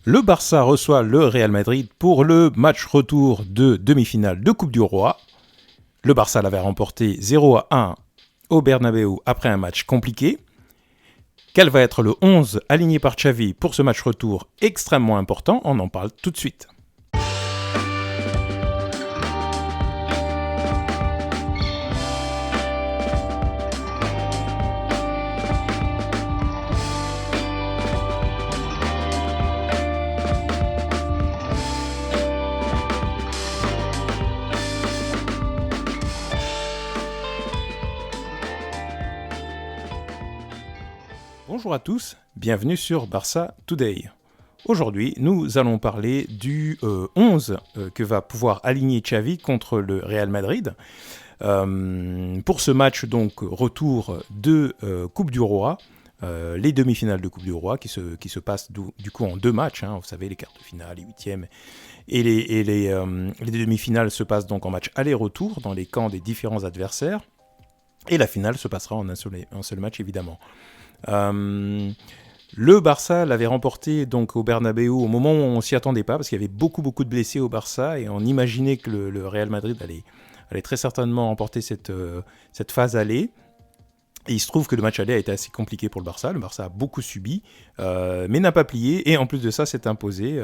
Le Barça reçoit le Real Madrid pour le match retour de demi-finale de Coupe du Roi. Le Barça l'avait remporté 0-1 au Bernabéu après un match compliqué. Quel va être le 11 aligné par Xavi pour ce match retour extrêmement important? On en parle tout de suite. Bonjour à tous, bienvenue sur Barça Today. Aujourd'hui, nous allons parler du 11 que va pouvoir aligner Xavi contre le Real Madrid. Pour ce match, donc, retour de Coupe du Roi, les demi-finales de Coupe du Roi qui se passent du coup en deux matchs, vous savez, les quarts de finale, les huitièmes, et les demi-finales se passent donc en match aller-retour dans les camps des différents adversaires, et la finale se passera en un seul match évidemment. Le Barça l'avait remporté donc au Bernabéu au moment où on s'y attendait pas, parce qu'il y avait beaucoup de blessés au Barça et on imaginait que le Real Madrid allait très certainement remporter cette phase aller. Et il se trouve que le match aller a été assez compliqué pour le Barça. Le Barça a beaucoup subi, mais n'a pas plié, et en plus de ça s'est imposé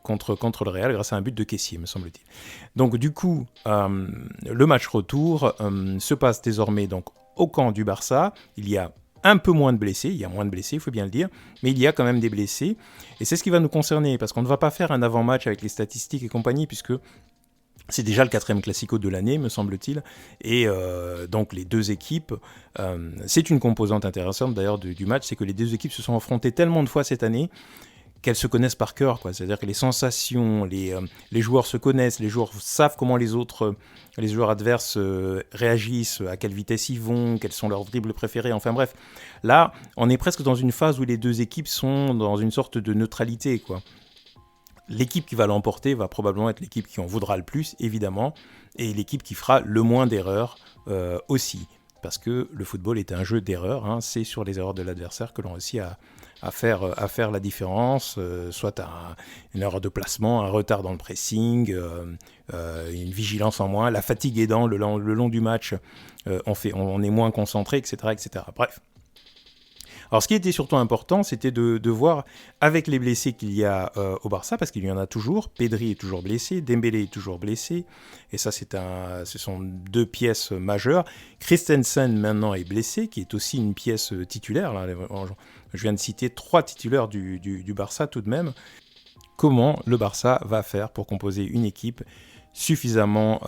contre le Real grâce à un but de Kessié, me semble-t-il. Donc du coup, le match retour se passe désormais donc au camp du Barça. Il y a un peu moins de blessés, il faut bien le dire, mais il y a quand même des blessés, et c'est ce qui va nous concerner, parce qu'on ne va pas faire un avant-match avec les statistiques et compagnie, puisque c'est déjà le 4e Classico de l'année, me semble-t-il, et donc les deux équipes, c'est une composante intéressante d'ailleurs du match, c'est que les deux équipes se sont affrontées tellement de fois cette année, qu'elles se connaissent par cœur, quoi. C'est-à-dire que les sensations, les joueurs se connaissent, les joueurs savent comment les joueurs adverses réagissent, à quelle vitesse ils vont, quels sont leurs dribbles préférés, enfin bref. Là, on est presque dans une phase où les deux équipes sont dans une sorte de neutralité, quoi. L'équipe qui va l'emporter va probablement être l'équipe qui en voudra le plus, évidemment, et l'équipe qui fera le moins d'erreurs aussi. Parce que le football est un jeu d'erreurs, c'est sur les erreurs de l'adversaire que l'on réussit à faire la différence, soit une erreur de placement, un retard dans le pressing, une vigilance en moins, la fatigue aidant le long du match, on est moins concentré, etc., etc. Bref. Alors ce qui était surtout important, c'était de voir avec les blessés qu'il y a au Barça, parce qu'il y en a toujours. Pedri est toujours blessé, Dembélé est toujours blessé, et ça ce sont deux pièces majeures. Christensen maintenant est blessé, qui est aussi une pièce titulaire. Là, je viens de citer 3 titulaires du Barça tout de même. Comment le Barça va faire pour composer une équipe suffisamment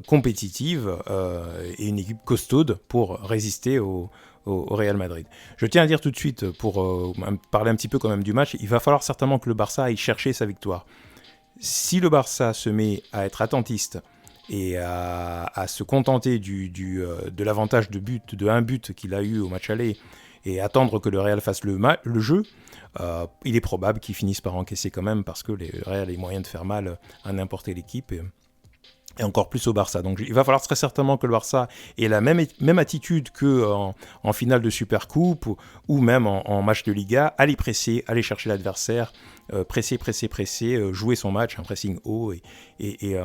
compétitive et une équipe costaude pour résister au Real Madrid. Je tiens à dire tout de suite, pour parler un petit peu quand même du match, il va falloir certainement que le Barça aille chercher sa victoire. Si le Barça se met à être attentiste et à se contenter de l'avantage de un but qu'il a eu au match aller et attendre que le Real fasse le jeu, il est probable qu'il finisse par encaisser quand même, parce que le Real a les moyens de faire mal à n'importe quelle équipe, et encore plus au Barça. Donc il va falloir très certainement que le Barça ait la même attitude qu'en finale de Supercoupe ou même en match de Liga, aller presser, aller chercher l'adversaire, presser, jouer son match, un pressing haut et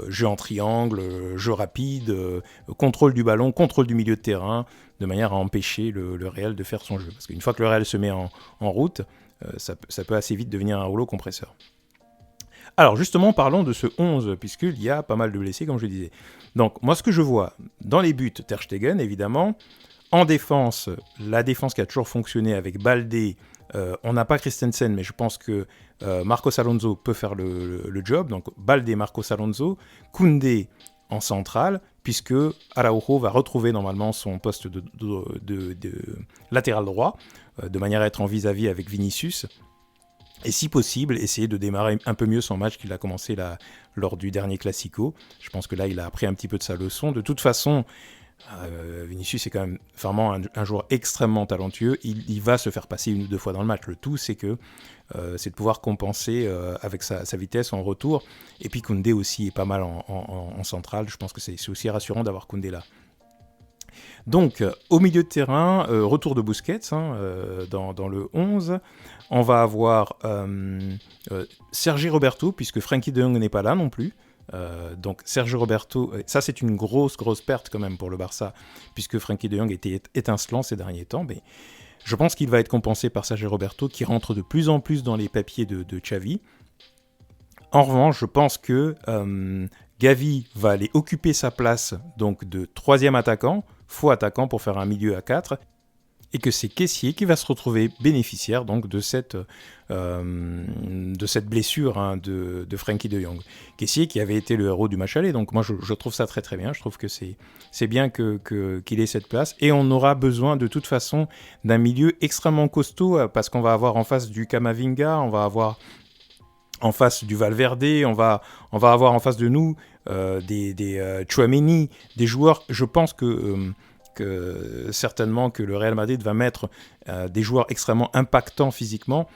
jeu en triangle, jeu rapide, contrôle du ballon, contrôle du milieu de terrain, de manière à empêcher le Real de faire son jeu. Parce qu'une fois que le Real se met en route, ça peut assez vite devenir un rouleau compresseur. Alors justement, parlons de ce 11, puisqu'il y a pas mal de blessés, comme je le disais. Donc moi, ce que je vois dans les buts, Ter Stegen, évidemment. En défense, la défense qui a toujours fonctionné avec Baldé, on n'a pas Christensen, mais je pense que Marcos Alonso peut faire le job. Donc Baldé, Marcos Alonso, Koundé en centrale, puisque Araujo va retrouver normalement son poste de latéral droit, de manière à être en vis-à-vis avec Vinicius. Et si possible, essayer de démarrer un peu mieux son match qu'il a commencé lors du dernier Classico. Je pense que là, il a appris un petit peu de sa leçon. De toute façon, Vinicius est quand même vraiment un joueur extrêmement talentueux. Il va se faire passer 1 ou 2 fois dans le match. Le tout, c'est de pouvoir compenser avec sa vitesse en retour. Et puis Koundé aussi est pas mal en centrale. Je pense que c'est aussi rassurant d'avoir Koundé là. Donc, au milieu de terrain, retour de Busquets dans le 11. On va avoir Sergi Roberto, puisque Frenkie de Jong n'est pas là non plus. Donc Sergi Roberto, ça c'est une grosse perte quand même pour le Barça, puisque Frenkie de Jong était étincelant ces derniers temps. Mais je pense qu'il va être compensé par Sergi Roberto, qui rentre de plus en plus dans les papiers de Xavi. En revanche, je pense que Gavi va aller occuper sa place donc de troisième attaquant, faux attaquant pour faire un milieu à 4, et que c'est Kessié qui va se retrouver bénéficiaire donc de cette blessure de Frenkie de Jong. Kessié qui avait été le héros du match aller, donc moi je trouve ça très bien, je trouve que c'est bien qu'il ait cette place, et on aura besoin de toute façon d'un milieu extrêmement costaud, parce qu'on va avoir en face du Camavinga, on va avoir en face du Valverde, on va avoir en face de nous des Tchouaméni, des joueurs, je pense que certainement que le Real Madrid va mettre des joueurs extrêmement impactants physiquement,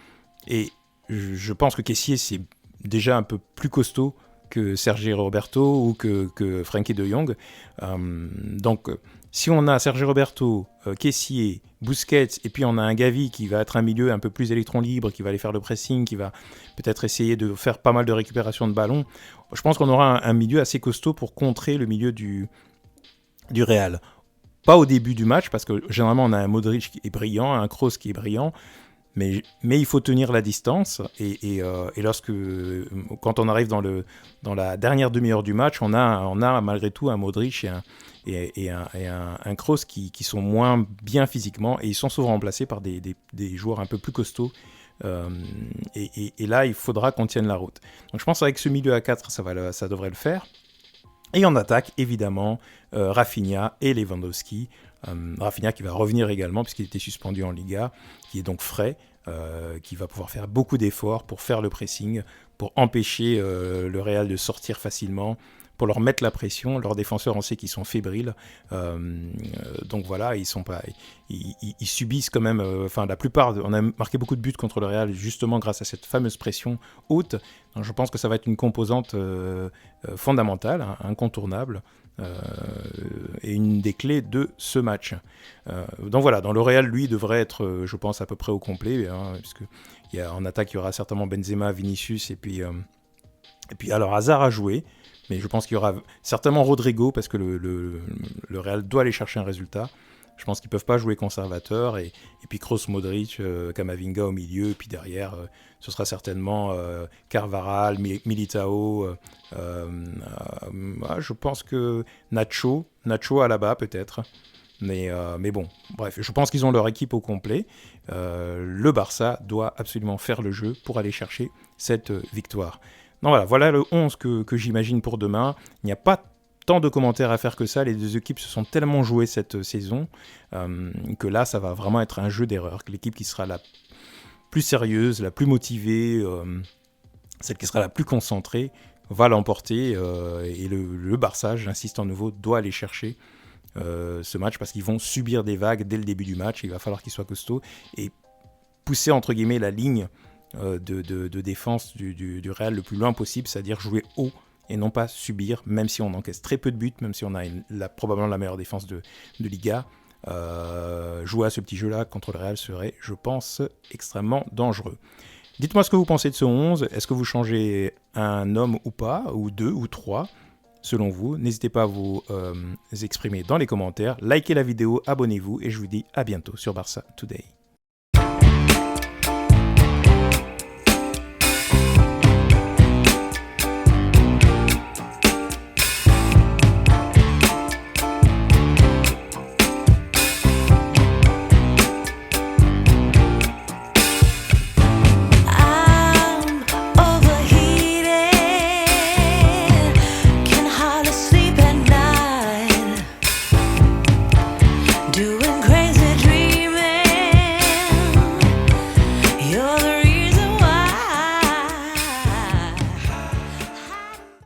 et je pense que Kessié c'est déjà un peu plus costaud que Sergi Roberto ou que Frenkie de Jong. Donc si on a Sergi Roberto, Kessié, Busquets, et puis on a un Gavi qui va être un milieu un peu plus électron libre, qui va aller faire le pressing, qui va peut-être essayer de faire pas mal de récupération de ballon, je pense qu'on aura un milieu assez costaud pour contrer le milieu du Real. Pas au début du match, parce que généralement on a un Modric qui est brillant, un Kroos qui est brillant, mais il faut tenir la distance, et quand on arrive dans la dernière demi-heure du match, on a malgré tout un Modric et un Kroos qui sont moins bien physiquement, et ils sont souvent remplacés par des joueurs un peu plus costauds, et là il faudra qu'on tienne la route. Donc je pense qu'avec ce milieu à 4, ça devrait le faire. Et en attaque, évidemment, Rafinha et Lewandowski. Rafinha qui va revenir également, puisqu'il était suspendu en Liga, qui est donc frais, qui va pouvoir faire beaucoup d'efforts pour faire le pressing, pour empêcher le Real de sortir facilement, pour leur mettre la pression. Leurs défenseurs, on sait qu'ils sont fébriles. Donc voilà, ils subissent quand même... la plupart... On a marqué beaucoup de buts contre le Real, justement grâce à cette fameuse pression haute. Donc je pense que ça va être une composante fondamentale, incontournable, et une des clés de ce match. Donc voilà, dans le Real, lui, devrait être, je pense, à peu près au complet, puisque en attaque, il y aura certainement Benzema, Vinicius, et puis alors Hazard a joué, mais je pense qu'il y aura certainement Rodrigo, parce que le Real doit aller chercher un résultat. Je pense qu'ils ne peuvent pas jouer conservateur, et puis Kroos, Modric, Camavinga au milieu, et puis derrière, ce sera certainement Carvajal, Militao, je pense que Nacho à la bas peut-être, mais bon, bref, je pense qu'ils ont leur équipe au complet. Le Barça doit absolument faire le jeu pour aller chercher cette victoire. Donc voilà le 11 que j'imagine pour demain. Il n'y a pas tant de commentaires à faire que ça, les deux équipes se sont tellement jouées cette saison que là ça va vraiment être un jeu d'erreur, que l'équipe qui sera la plus sérieuse, la plus motivée, celle qui sera la plus concentrée va l'emporter, et le Barça, j'insiste en nouveau, doit aller chercher ce match, parce qu'ils vont subir des vagues dès le début du match. Il va falloir qu'ils soient costauds et pousser entre guillemets la ligne de défense du Real le plus loin possible, c'est-à-dire jouer haut et non pas subir, même si on encaisse très peu de buts, même si on a probablement la meilleure défense de Liga. Jouer à ce petit jeu-là contre le Real serait, je pense, extrêmement dangereux. Dites-moi ce que vous pensez de ce 11. Est-ce que vous changez un homme ou pas, ou deux, ou trois, selon vous? N'hésitez pas à vous exprimer dans les commentaires. Likez la vidéo, abonnez-vous, et je vous dis à bientôt sur Barça Today.